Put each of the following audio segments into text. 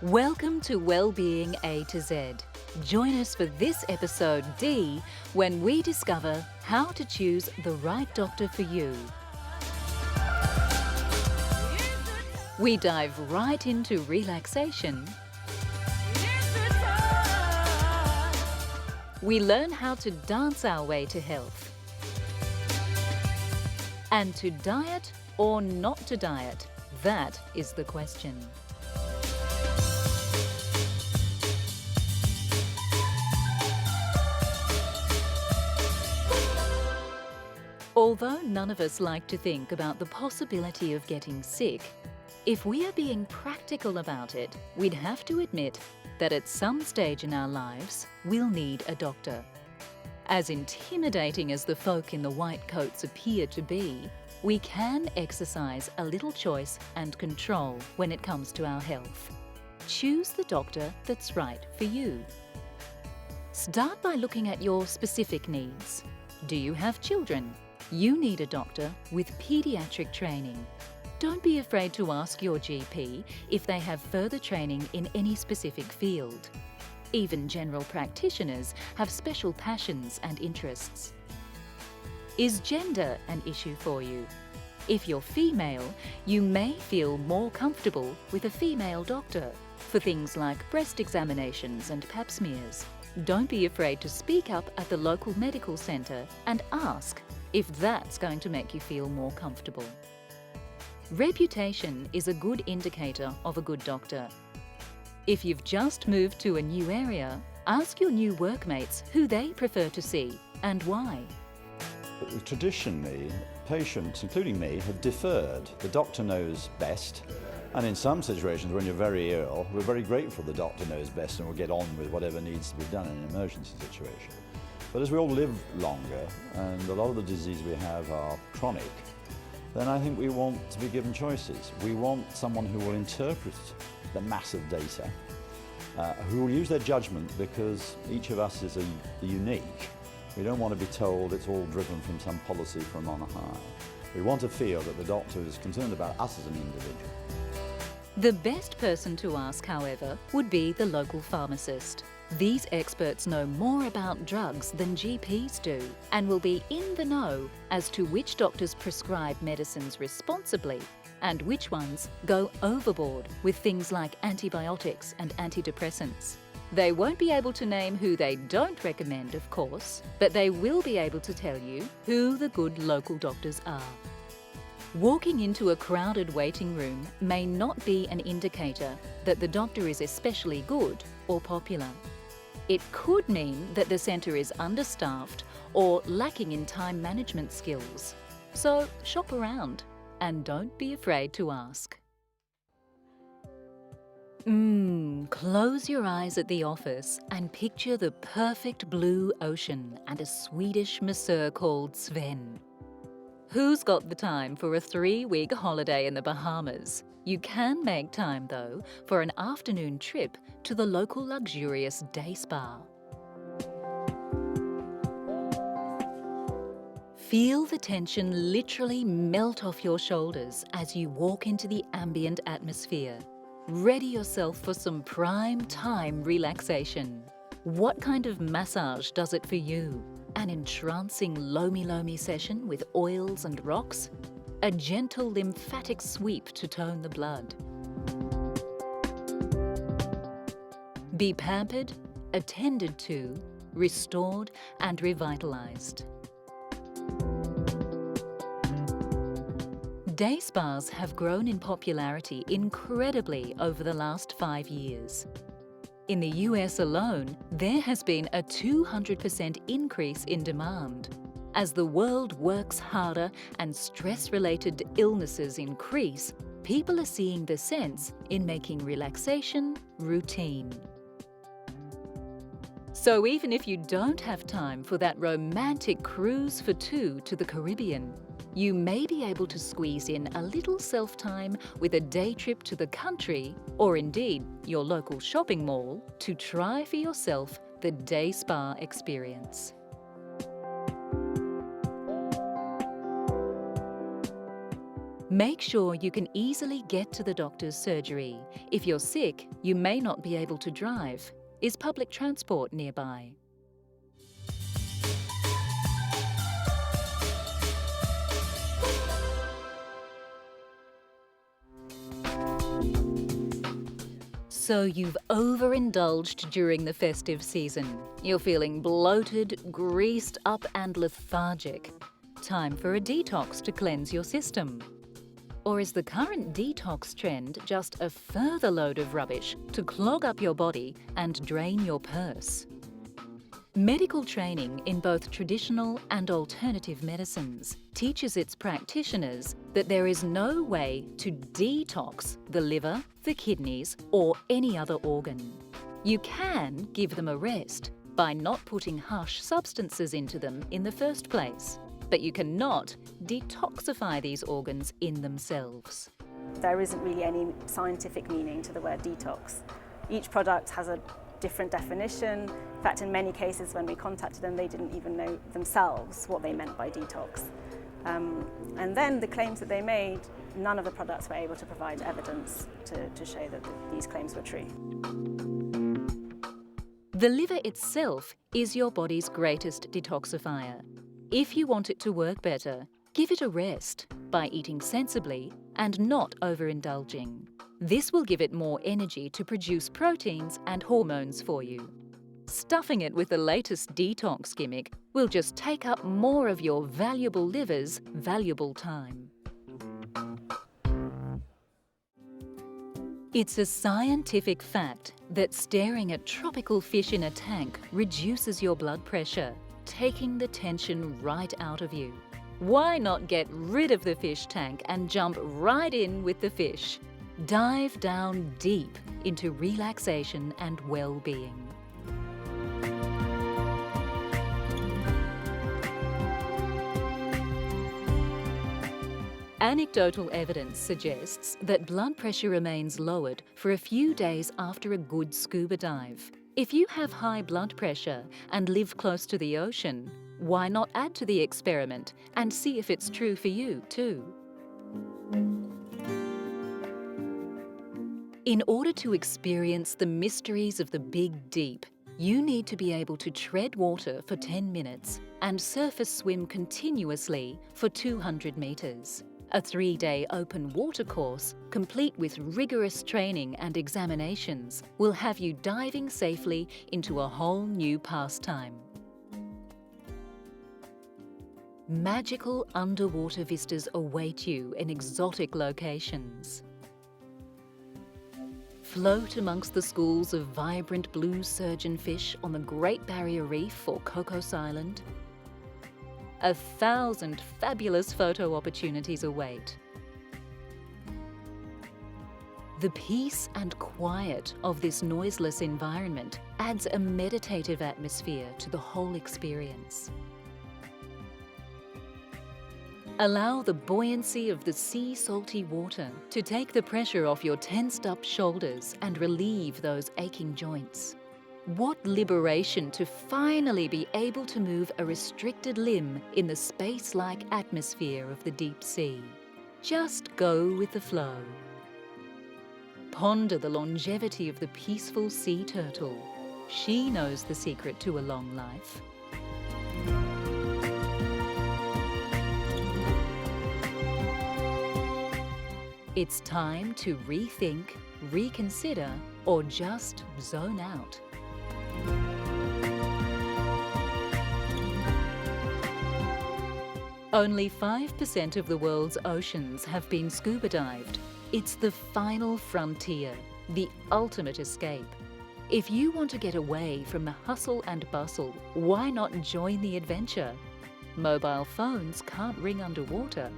Welcome to Wellbeing A to Z. Join us for this episode D when we discover how to choose the right doctor for you. We dive right into relaxation. We learn how to dance our way to health. And to diet or not to diet, that is the question. Although none of us like to think about the possibility of getting sick, if we are being practical about it, we'd have to admit that at some stage in our lives, we'll need a doctor. As intimidating as the folk in the white coats appear to be, we can exercise a little choice and control when it comes to our health. Choose the doctor that's right for you. Start by looking at your specific needs. Do you have children? You need a doctor with paediatric training. Don't be afraid to ask your GP if they have further training in any specific field. Even general practitioners have special passions and interests. Is gender an issue for you? If you're female, you may feel more comfortable with a female doctor for things like breast examinations and pap smears. Don't be afraid to speak up at the local medical centre and ask if that's going to make you feel more comfortable. Reputation is a good indicator of a good doctor. If you've just moved to a new area, ask your new workmates who they prefer to see and why. Traditionally, patients, including me, have deferred. The doctor knows best. And in some situations, when you're very ill, we're very grateful the doctor knows best and will get on with whatever needs to be done in an emergency situation. But as we all live longer, and a lot of the diseases we have are chronic, then I think we want to be given choices. We want someone who will interpret the massive data, who will use their judgment, because each of us is unique. We don't want to be told it's all driven from some policy from on high. We want to feel that the doctor is concerned about us as an individual. The best person to ask, however, would be the local pharmacist. These experts know more about drugs than GPs do and will be in the know as to which doctors prescribe medicines responsibly and which ones go overboard with things like antibiotics and antidepressants. They won't be able to name who they don't recommend, of course, but they will be able to tell you who the good local doctors are. Walking into a crowded waiting room may not be an indicator that the doctor is especially good or popular. It could mean that the centre is understaffed or lacking in time management skills. So shop around and don't be afraid to ask. Close your eyes at the office and picture the perfect blue ocean and a Swedish masseur called Sven. Who's got the time for a 3-week holiday in the Bahamas? You can make time, though, for an afternoon trip to the local luxurious day spa. Feel the tension literally melt off your shoulders as you walk into the ambient atmosphere. Ready yourself for some prime time relaxation. What kind of massage does it for you? An entrancing lomi-lomi session with oils and rocks? A gentle lymphatic sweep to tone the blood? Be pampered, attended to, restored and revitalized. Day spas have grown in popularity incredibly over the last 5 years. In the US alone, there has been a 200% increase in demand. As the world works harder and stress-related illnesses increase, people are seeing the sense in making relaxation routine. So even if you don't have time for that romantic cruise for two to the Caribbean, you may be able to squeeze in a little self-time with a day trip to the country, or indeed your local shopping mall, to try for yourself the day spa experience. Make sure you can easily get to the doctor's surgery. If you're sick, you may not be able to drive. Is public transport nearby? So you've overindulged during the festive season. You're feeling bloated, greased up and lethargic. Time for a detox to cleanse your system. Or is the current detox trend just a further load of rubbish to clog up your body and drain your purse? Medical training in both traditional and alternative medicines teaches its practitioners that there is no way to detox the liver, the kidneys, or any other organ. You can give them a rest by not putting harsh substances into them in the first place, but you cannot detoxify these organs in themselves. There isn't really any scientific meaning to the word detox. Each product has a different definition. In fact, in many cases when we contacted them, they didn't even know themselves what they meant by detox. And then the claims that they made, none of the products were able to provide evidence to show that these claims were true. The liver itself is your body's greatest detoxifier. If you want it to work better, give it a rest by eating sensibly and not overindulging. This will give it more energy to produce proteins and hormones for you. Stuffing it with the latest detox gimmick will just take up more of your valuable liver's valuable time. It's a scientific fact that staring at tropical fish in a tank reduces your blood pressure, taking the tension right out of you. Why not get rid of the fish tank and jump right in with the fish? Dive down deep into relaxation and well-being. Anecdotal evidence suggests that blood pressure remains lowered for a few days after a good scuba dive. If you have high blood pressure and live close to the ocean, why not add to the experiment and see if it's true for you too? In order to experience the mysteries of the big deep, you need to be able to tread water for 10 minutes and surface swim continuously for 200 metres. A 3-day open water course, complete with rigorous training and examinations, will have you diving safely into a whole new pastime. Magical underwater vistas await you in exotic locations. Float amongst the schools of vibrant blue surgeonfish on the Great Barrier Reef or Cocos Island. 1,000 fabulous photo opportunities await. The peace and quiet of this noiseless environment adds a meditative atmosphere to the whole experience. Allow the buoyancy of the sea-salty water to take the pressure off your tensed-up shoulders and relieve those aching joints. What liberation to finally be able to move a restricted limb in the space-like atmosphere of the deep sea. Just go with the flow. Ponder the longevity of the peaceful sea turtle. She knows the secret to a long life. It's time to rethink, reconsider, or just zone out. Only 5% of the world's oceans have been scuba dived. It's the final frontier, the ultimate escape. If you want to get away from the hustle and bustle, why not join the adventure? Mobile phones can't ring underwater.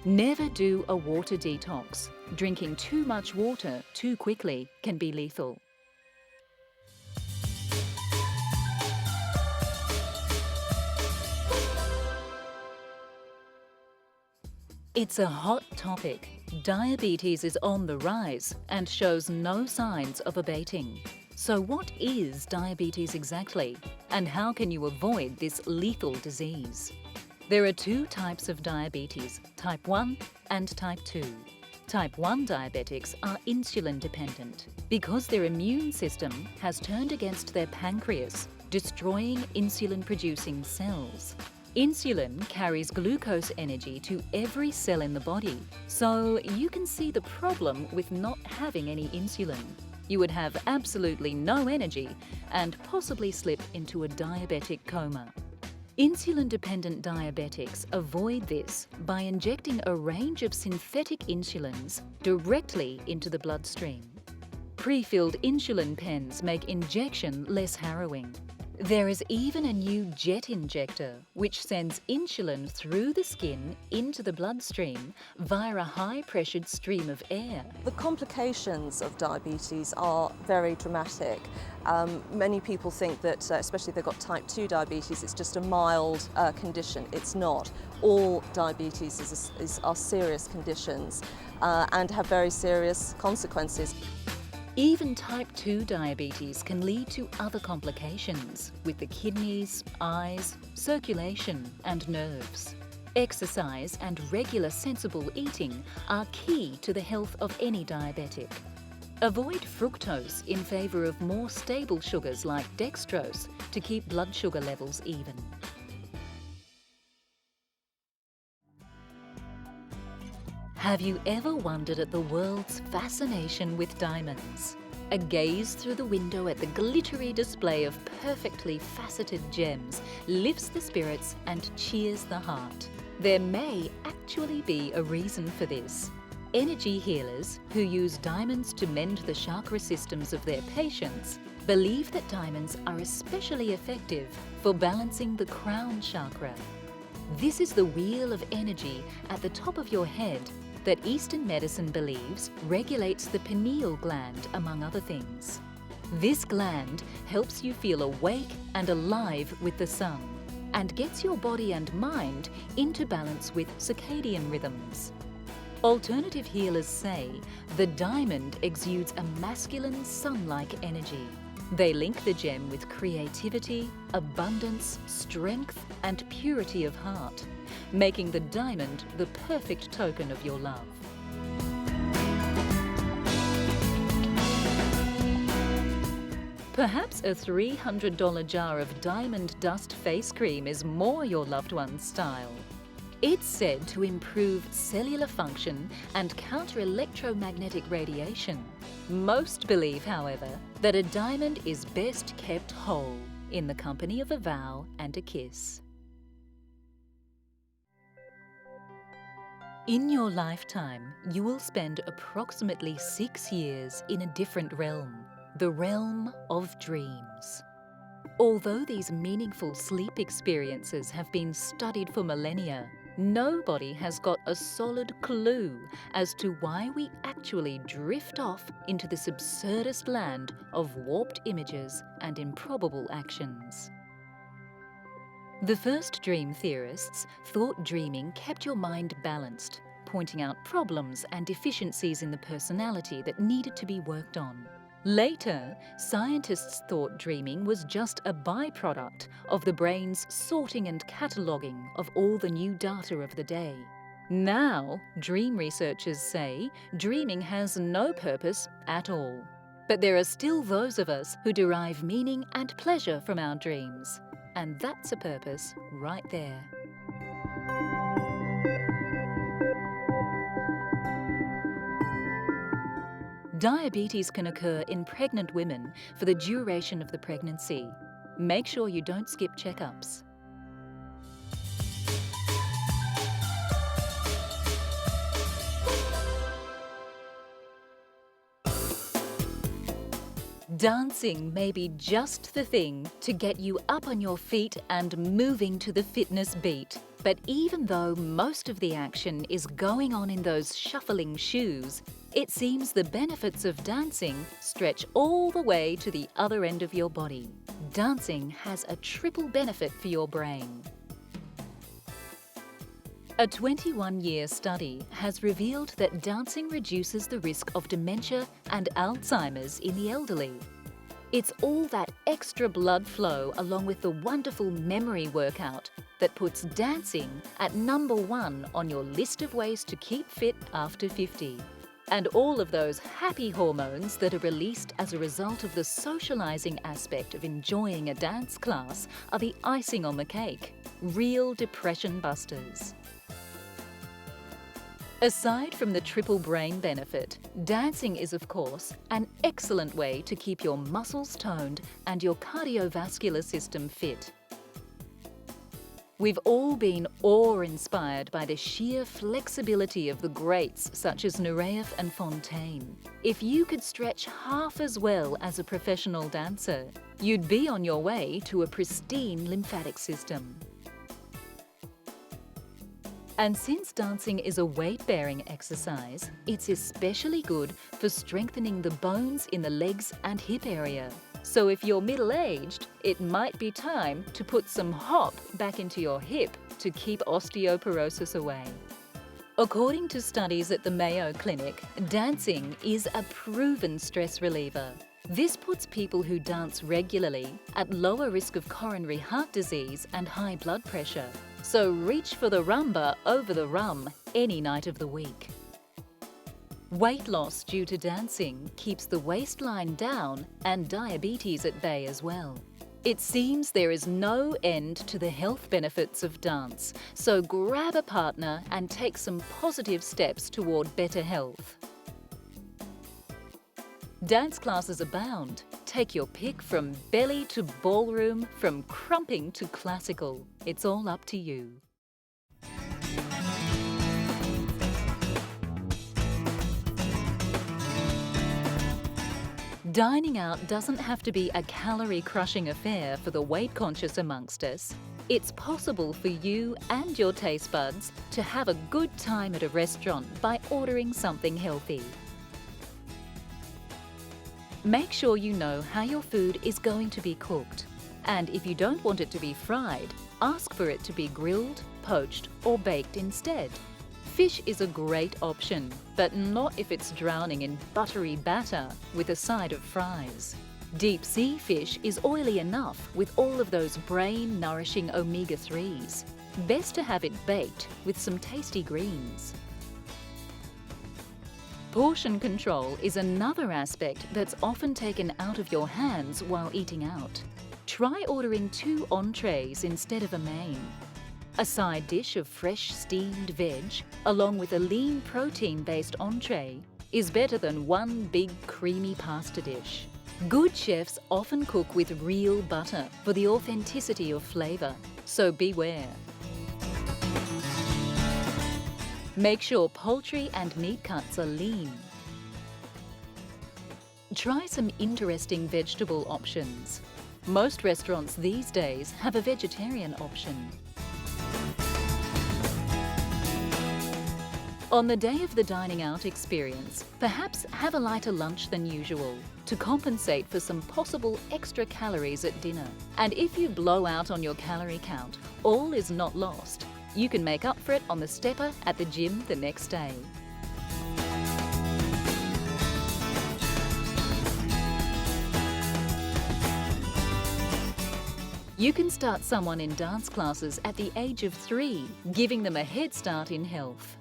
Never do a water detox. Drinking too much water too quickly can be lethal. It's a hot topic. Diabetes is on the rise and shows no signs of abating. So what is diabetes exactly, and how can you avoid this lethal disease? There are two types of diabetes, type 1 and type 2. Type 1 diabetics are insulin dependent because their immune system has turned against their pancreas, destroying insulin-producing cells. Insulin carries glucose energy to every cell in the body, so you can see the problem with not having any insulin. You would have absolutely no energy and possibly slip into a diabetic coma. Insulin-dependent diabetics avoid this by injecting a range of synthetic insulins directly into the bloodstream. Pre-filled insulin pens make injection less harrowing. There is even a new jet injector which sends insulin through the skin into the bloodstream via a high-pressured stream of air. The complications of diabetes are very dramatic. Many people think that, especially if they've got type 2 diabetes, it's just a mild condition. It's not. All diabetes are serious conditions and have very serious consequences. Even type 2 diabetes can lead to other complications with the kidneys, eyes, circulation and nerves. Exercise and regular sensible eating are key to the health of any diabetic. Avoid fructose in favour of more stable sugars like dextrose to keep blood sugar levels even. Have you ever wondered at the world's fascination with diamonds? A gaze through the window at the glittery display of perfectly faceted gems lifts the spirits and cheers the heart. There may actually be a reason for this. Energy healers who use diamonds to mend the chakra systems of their patients believe that diamonds are especially effective for balancing the crown chakra. This is the wheel of energy at the top of your head that Eastern medicine believes regulates the pineal gland, among other things. This gland helps you feel awake and alive with the sun and gets your body and mind into balance with circadian rhythms. Alternative healers say the diamond exudes a masculine sun-like energy. They link the gem with creativity, abundance, strength and purity of heart, making the diamond the perfect token of your love. Perhaps a $300 jar of diamond dust face cream is more your loved one's style. It's said to improve cellular function and counter electromagnetic radiation. Most believe, however, that a diamond is best kept whole in the company of a vow and a kiss. In your lifetime, you will spend approximately 6 years in a different realm, the realm of dreams. Although these meaningful sleep experiences have been studied for millennia, nobody has got a solid clue as to why we actually drift off into this absurdist land of warped images and improbable actions. The first dream theorists thought dreaming kept your mind balanced, pointing out problems and deficiencies in the personality that needed to be worked on. Later, scientists thought dreaming was just a byproduct of the brain's sorting and cataloguing of all the new data of the day. Now, dream researchers say dreaming has no purpose at all. But there are still those of us who derive meaning and pleasure from our dreams. And that's a purpose right there. Diabetes can occur in pregnant women for the duration of the pregnancy. Make sure you don't skip checkups. Dancing may be just the thing to get you up on your feet and moving to the fitness beat. But even though most of the action is going on in those shuffling shoes, it seems the benefits of dancing stretch all the way to the other end of your body. Dancing has a triple benefit for your brain. A 21-year study has revealed that dancing reduces the risk of dementia and Alzheimer's in the elderly. It's all that extra blood flow along with the wonderful memory workout that puts dancing at #1 on your list of ways to keep fit after 50. And all of those happy hormones that are released as a result of the socializing aspect of enjoying a dance class are the icing on the cake, real depression busters. Aside from the triple brain benefit, dancing is, of course, an excellent way to keep your muscles toned and your cardiovascular system fit. We've all been awe-inspired by the sheer flexibility of the greats such as Nureyev and Fontaine. If you could stretch half as well as a professional dancer, you'd be on your way to a pristine lymphatic system. And since dancing is a weight-bearing exercise, it's especially good for strengthening the bones in the legs and hip area. So if you're middle-aged, it might be time to put some hop back into your hip to keep osteoporosis away. According to studies at the Mayo Clinic, dancing is a proven stress reliever. This puts people who dance regularly at lower risk of coronary heart disease and high blood pressure. So reach for the rumba over the rum any night of the week. Weight loss due to dancing keeps the waistline down and diabetes at bay as well. It seems there is no end to the health benefits of dance, so grab a partner and take some positive steps toward better health. Dance classes abound. Take your pick from belly to ballroom, from crumping to classical. It's all up to you. Dining out doesn't have to be a calorie-crushing affair for the weight-conscious amongst us. It's possible for you and your taste buds to have a good time at a restaurant by ordering something healthy. Make sure you know how your food is going to be cooked. And if you don't want it to be fried, ask for it to be grilled, poached, or baked instead. Fish is a great option, but not if it's drowning in buttery batter with a side of fries. Deep sea fish is oily enough with all of those brain-nourishing omega-3s. Best to have it baked with some tasty greens. Portion control is another aspect that's often taken out of your hands while eating out. Try ordering 2 entrees instead of a main. A side dish of fresh steamed veg, along with a lean protein-based entree, is better than one big creamy pasta dish. Good chefs often cook with real butter for the authenticity of flavour, so beware. Make sure poultry and meat cuts are lean. Try some interesting vegetable options. Most restaurants these days have a vegetarian option. On the day of the dining out experience, perhaps have a lighter lunch than usual to compensate for some possible extra calories at dinner. And if you blow out on your calorie count, all is not lost. You can make up for it on the stepper at the gym the next day. You can start someone in dance classes at the age of 3, giving them a head start in health.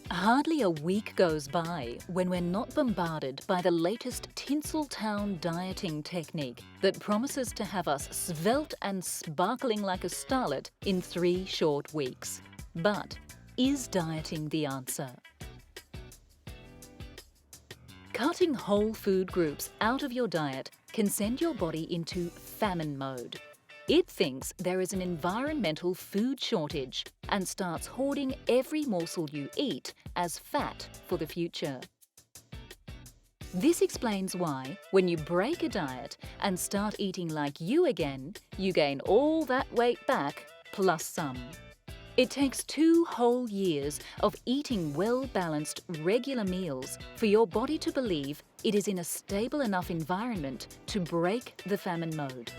Hardly a week goes by when we're not bombarded by the latest Tinseltown dieting technique that promises to have us svelte and sparkling like a starlet in 3 short weeks. But is dieting the answer? Cutting whole food groups out of your diet can send your body into famine mode. It thinks there is an environmental food shortage and starts hoarding every morsel you eat as fat for the future. This explains why, when you break a diet and start eating like you again, you gain all that weight back plus some. It takes 2 whole years of eating well-balanced, regular meals for your body to believe it is in a stable enough environment to break the famine mode.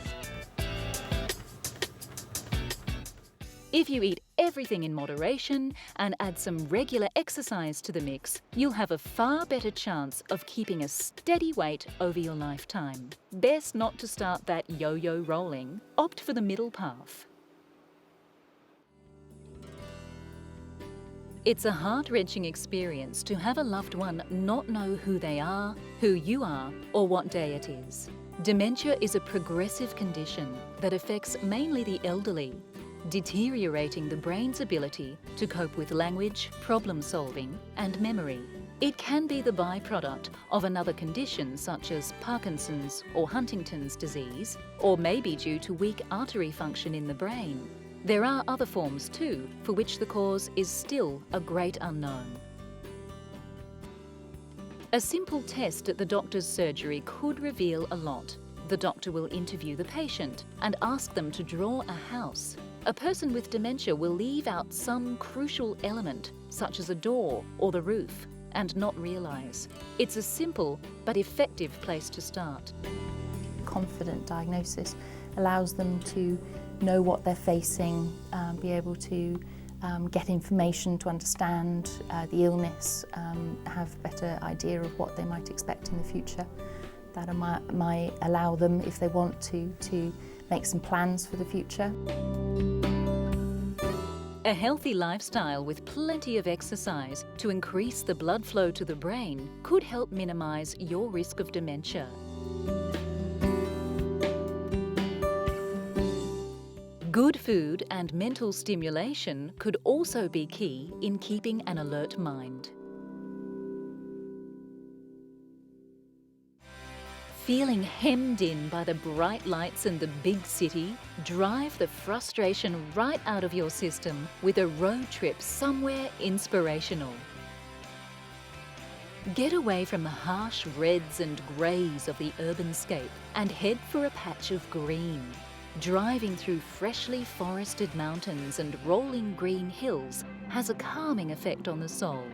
If you eat everything in moderation and add some regular exercise to the mix, you'll have a far better chance of keeping a steady weight over your lifetime. Best not to start that yo-yo rolling. Opt for the middle path. It's a heart-wrenching experience to have a loved one not know who they are, who you are, or what day it is. Dementia is a progressive condition that affects mainly the elderly, deteriorating the brain's ability to cope with language, problem-solving, and memory. It can be the byproduct of another condition such as Parkinson's or Huntington's disease, or may be due to weak artery function in the brain. There are other forms too, for which the cause is still a great unknown. A simple test at the doctor's surgery could reveal a lot. The doctor will interview the patient and ask them to draw a house. A person with dementia will leave out some crucial element, such as a door or the roof, and not realise. It's a simple but effective place to start. Confident diagnosis allows them to know what they're facing, be able to get information to understand the illness, have a better idea of what they might expect in the future. That might allow them, if they want to make some plans for the future. A healthy lifestyle with plenty of exercise to increase the blood flow to the brain could help minimise your risk of dementia. Good food and mental stimulation could also be key in keeping an alert mind. Feeling hemmed in by the bright lights and the big city? Drive the frustration right out of your system with a road trip somewhere inspirational. Get away from the harsh reds and greys of the urbanscape and head for a patch of green. Driving through freshly forested mountains and rolling green hills has a calming effect on the soul.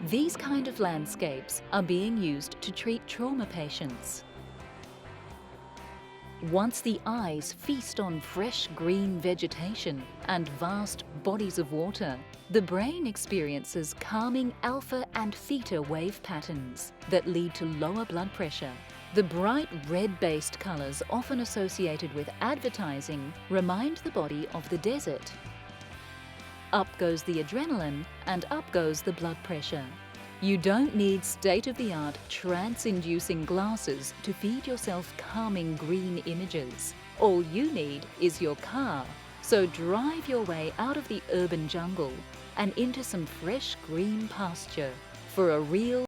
These kind of landscapes are being used to treat trauma patients. Once the eyes feast on fresh green vegetation and vast bodies of water, the brain experiences calming alpha and theta wave patterns that lead to lower blood pressure. The bright red-based colours often associated with advertising remind the body of the desert. Up goes the adrenaline and up goes the blood pressure. You don't need state-of-the-art trance-inducing glasses to feed yourself calming green images. All you need is your car. So drive your way out of the urban jungle and into some fresh green pasture for a real